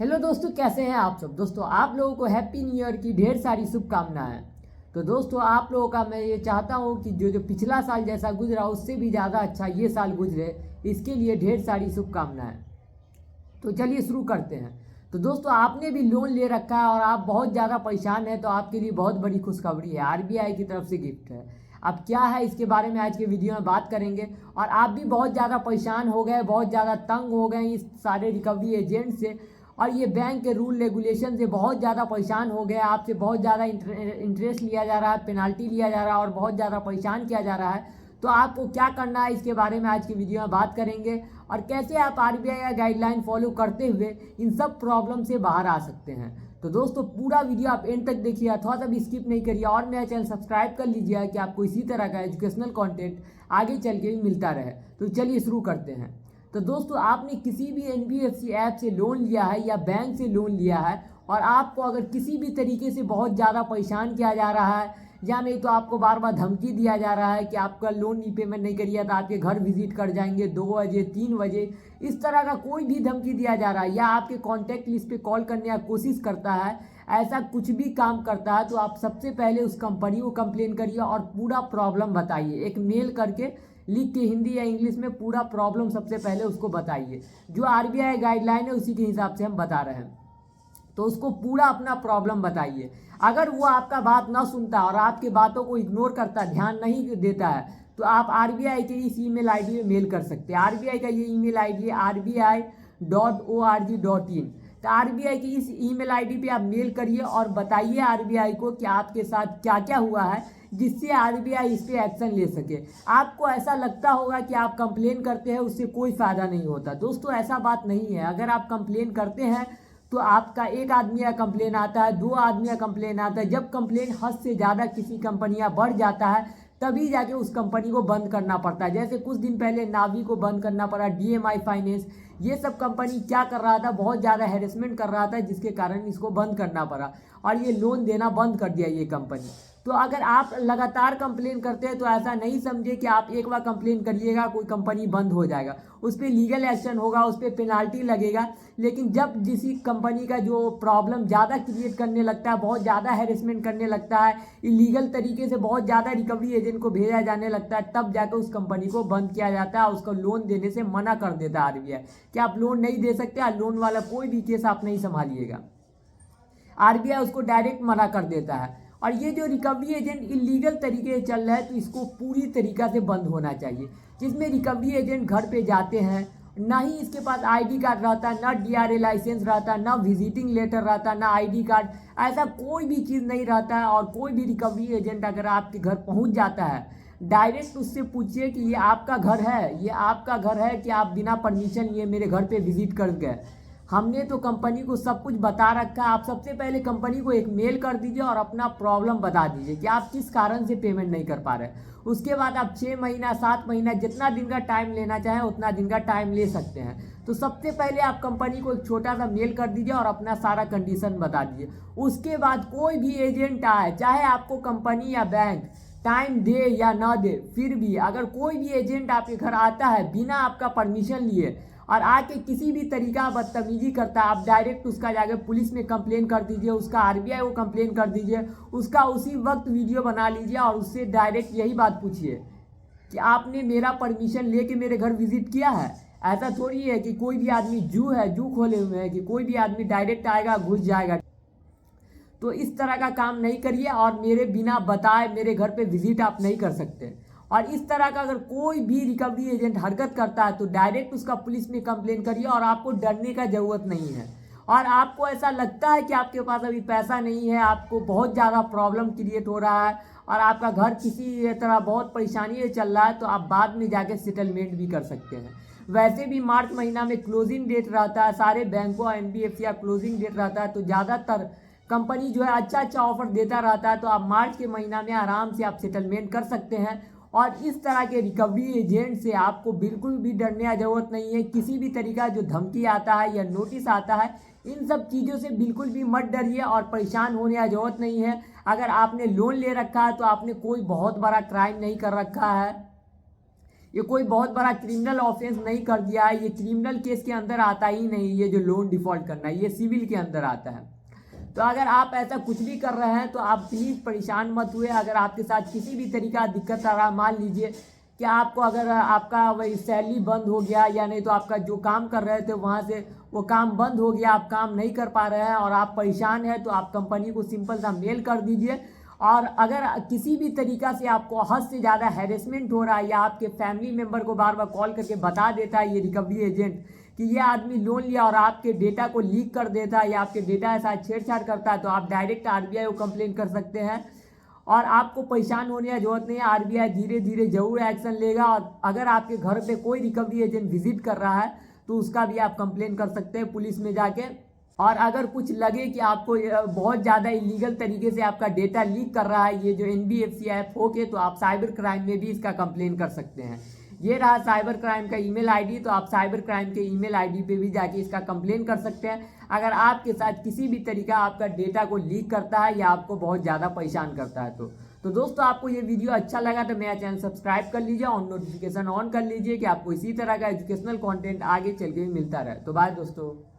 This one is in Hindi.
हेलो दोस्तों, कैसे हैं आप सब। दोस्तों आप लोगों को हैप्पी न्यू ईयर की ढेर सारी शुभकामनाएं। तो दोस्तों आप लोगों का मैं ये चाहता हूँ कि जो जो पिछला साल जैसा गुजरा उससे भी ज़्यादा अच्छा ये साल गुजरे, इसके लिए ढेर सारी शुभकामनाएं। तो चलिए शुरू करते हैं। तो दोस्तों आपने भी लोन ले रखा है और आप बहुत ज़्यादा परेशान हैं, तो आपके लिए बहुत बड़ी खुशखबरी है, आरबीआई की तरफ से गिफ्ट है। अब क्या है इसके बारे में आज के वीडियो में बात करेंगे। और आप भी बहुत ज़्यादा परेशान हो गए, बहुत ज़्यादा तंग हो गए इस सारे रिकवरी एजेंट से, और ये बैंक के रूल रेगुलेशन से बहुत ज़्यादा परेशान हो गए। आपसे बहुत ज़्यादा इंटरेस्ट लिया जा रहा है, पेनाल्टी लिया जा रहा है और बहुत ज़्यादा परेशान किया जा रहा है। तो आपको क्या करना है इसके बारे में आज की वीडियो में बात करेंगे, और कैसे आप आरबीआई का गाइडलाइन फॉलो करते हुए इन सब प्रॉब्लम से बाहर आ सकते हैं। तो दोस्तों पूरा वीडियो आप एंड तक देखिए, थोड़ा सा भी स्किप नहीं करिए, और मेरा चैनल सब्सक्राइब कर लीजिए कि आपको इसी तरह का एजुकेशनल कंटेंट आगे चल के भी मिलता रहे। तो चलिए शुरू करते हैं। तो दोस्तों आपने किसी भी एनबीएफसी ऐप से लोन लिया है या बैंक से लोन लिया है, और आपको अगर किसी भी तरीके से बहुत ज़्यादा परेशान किया जा रहा है, या नहीं तो आपको बार बार धमकी दिया जा रहा है कि आपका लोन रीपेमेंट नहीं करिए तो आपके घर विजिट कर जाएंगे 2 बजे 3 बजे, इस तरह का कोई भी धमकी दिया जा रहा है, या आपके कॉन्टैक्ट लिस्ट पे कॉल करने की कोशिश करता है, ऐसा कुछ भी काम करता है, तो आप सबसे पहले उस कंपनी को कंप्लेन करिए और पूरा प्रॉब्लम बताइए। एक मेल करके लिख के हिंदी या इंग्लिश में पूरा प्रॉब्लम सबसे पहले उसको बताइए। जो आरबीआई गाइडलाइन है उसी के हिसाब से हम बता रहे हैं, तो उसको पूरा अपना प्रॉब्लम बताइए। अगर वो आपका बात ना सुनता और आपकी बातों को इग्नोर करता, ध्यान नहीं देता है, तो आप आरबीआई के इस ईमेल आईडी में मेल कर सकते हैं। आरबीआई का ये ईमेल आईडी है rbi.org.in। तो आरबीआई की इस ईमेल आईडी पे आप मेल करिए और बताइए आरबीआई को कि आपके साथ क्या क्या हुआ है, जिससे आरबीआई इस पर एक्शन ले सके। आपको ऐसा लगता होगा कि आप कंप्लेन करते हैं उससे कोई फ़ायदा नहीं होता। दोस्तों ऐसा बात नहीं है। अगर आप कंप्लेन करते हैं तो आपका एक आदमी का कंप्लेन आता है, 2 आदमी का कंप्लेन आता है। जब कंप्लेन हद से ज़्यादा किसी कंपनी का बढ़ जाता है तभी जाके उस कंपनी को बंद करना पड़ता है। जैसे कुछ दिन पहले नावी को बंद करना पड़ा, डीएमआई फाइनेंस, ये सब कंपनी क्या कर रहा था, बहुत ज़्यादा हैरेसमेंट कर रहा था, जिसके कारण इसको बंद करना पड़ा और ये लोन देना बंद कर दिया ये कंपनी। तो अगर आप लगातार कंप्लेन करते हैं तो ऐसा नहीं समझे कि आप एक बार कंप्लेन करिएगा कोई कंपनी बंद हो जाएगा। उस पर लीगल एक्शन होगा, उस पर पेनाल्टी लगेगा। लेकिन जब किसी कंपनी का जो प्रॉब्लम ज़्यादा क्रिएट करने लगता है, बहुत ज़्यादा हैरेसमेंट करने लगता है, इलीगल तरीके से बहुत ज़्यादा रिकवरी एजेंट को भेजा जाने लगता है, तब जाकर उस कंपनी को बंद किया जाता है, उसको लोन देने से मना कर देता है आरबीआई कि आप लोन नहीं दे सकते, लोन वाला कोई भी केस आप नहीं संभालिएगा। आरबीआई उसको डायरेक्ट मना कर देता है। और ये जो रिकवरी एजेंट इलीगल तरीके से चल रहा है, तो इसको पूरी तरीक़ा से बंद होना चाहिए। जिसमें रिकवरी एजेंट घर पे जाते हैं, ना ही इसके पास आईडी कार्ड रहता, ना डीआरए लाइसेंस रहता, ना विजिटिंग लेटर रहता, ना आईडी कार्ड, ऐसा कोई भी चीज़ नहीं रहता है। और कोई भी रिकवरी एजेंट अगर आपके घर पहुंच जाता है, डायरेक्ट उससे पूछिए कि ये आपका घर है, ये आपका घर है कि आप बिना परमिशन लिए मेरे घर पे विजिट कर गए। हमने तो कंपनी को सब कुछ बता रखा है। आप सबसे पहले कंपनी को एक मेल कर दीजिए और अपना प्रॉब्लम बता दीजिए कि आप किस कारण से पेमेंट नहीं कर पा रहे। उसके बाद आप 6 महीना 7 महीना जितना दिन का टाइम लेना चाहें उतना दिन का टाइम ले सकते हैं। तो सबसे पहले आप कंपनी को एक छोटा सा मेल कर दीजिए और अपना सारा कंडीशन बता दीजिए। उसके बाद कोई भी एजेंट आए, चाहे आपको कंपनी या बैंक टाइम दे या ना दे, फिर भी अगर कोई भी एजेंट आपके घर आता है बिना आपका परमिशन लिए और आके किसी भी तरीका बदतमीजी करता है, आप डायरेक्ट उसका जाके पुलिस में कंप्लेन कर दीजिए, उसका आरबीआई को कंप्लेन कर दीजिए, उसका उसी वक्त वीडियो बना लीजिए और उससे डायरेक्ट यही बात पूछिए कि आपने मेरा परमिशन लेके मेरे घर विजिट किया है। ऐसा थोड़ी है कि कोई भी आदमी जू खोले हुए हैं कि कोई भी आदमी डायरेक्ट आएगा घुस जाएगा। तो इस तरह का काम नहीं करिए और मेरे बिना बताए मेरे घर पे विजिट आप नहीं कर सकते। और इस तरह का अगर कोई भी रिकवरी एजेंट हरकत करता है तो डायरेक्ट उसका पुलिस में कंप्लेन करिए, और आपको डरने का ज़रूरत नहीं है। और आपको ऐसा लगता है कि आपके पास अभी पैसा नहीं है, आपको बहुत ज़्यादा प्रॉब्लम क्रिएट हो रहा है और आपका घर किसी तरह बहुत परेशानी से चल रहा है, तो आप बाद में जाके सेटलमेंट भी कर सकते हैं। वैसे भी मार्च महीना में क्लोजिंग डेट रहता है, सारे बैंकों और एनबीएफसी का क्लोजिंग डेट रहता है, तो ज़्यादातर कंपनी जो है अच्छा ऑफर देता रहता है। तो आप मार्च के महीना में आराम से आप सेटलमेंट कर सकते हैं। और इस तरह के रिकवरी एजेंट से आपको बिल्कुल भी डरने की ज़रूरत नहीं है। किसी भी तरीका जो धमकी आता है या नोटिस आता है, इन सब चीज़ों से बिल्कुल भी मत डरिए और परेशान होने की ज़रूरत नहीं है। अगर आपने लोन ले रखा है तो आपने कोई बहुत बड़ा क्राइम नहीं कर रखा है। ये कोई बहुत बड़ा क्रिमिनल ऑफेंस नहीं कर दिया है, ये क्रिमिनल केस के अंदर आता ही नहीं, ये जो लोन डिफॉल्ट करना है ये सिविल के अंदर आता है। तो अगर आप ऐसा कुछ भी कर रहे हैं तो आप प्लीज़ परेशान मत हुए। अगर आपके साथ किसी भी तरीका का दिक्कत आ रहा, मान लीजिए कि आपको अगर आपका वही सैलरी बंद हो गया या नहीं तो आपका जो काम कर रहे थे वहाँ से वो काम बंद हो गया, आप काम नहीं कर पा रहे हैं और आप परेशान हैं, तो आप कंपनी को सिंपल सा मेल कर दीजिए। और अगर किसी भी तरीका से आपको हद से ज़्यादा हैरेसमेंट हो रहा है या आपके फैमिली मेम्बर को बार बार कॉल करके बता देता है ये रिकवरी एजेंट कि ये आदमी लोन लिया और आपके डेटा को लीक कर देता है या आपके डेटा के साथ छेड़छाड़ करता है, तो आप डायरेक्ट आरबीआई को कंप्लेन कर सकते हैं। और आपको परेशान होने की जरूरत नहीं है, आरबीआई धीरे धीरे जरूर एक्शन लेगा। और अगर आपके घर पे कोई रिकवरी एजेंट विजिट कर रहा है तो उसका भी आप कंप्लेन कर सकते हैं पुलिस में जाके। और अगर कुछ लगे कि आपको बहुत ज़्यादा इलीगल तरीके से आपका डेटा लीक कर रहा है ये जो NBFC ऐप होके, तो आप साइबर क्राइम में भी इसका कंप्लेन कर सकते हैं। ये रहा साइबर क्राइम का ईमेल आईडी, तो आप साइबर क्राइम के ईमेल आईडी पे भी जाके इसका कंप्लेन कर सकते हैं अगर आपके साथ किसी भी तरीका आपका डेटा को लीक करता है या आपको बहुत ज़्यादा परेशान करता है। तो दोस्तों आपको ये वीडियो अच्छा लगा तो मेरा चैनल सब्सक्राइब कर लीजिए और नोटिफिकेशन ऑन कर लीजिए कि आपको इसी तरह का एजुकेशनल कंटेंट आगे चल के भी मिलता रहे। तो बाय दोस्तों।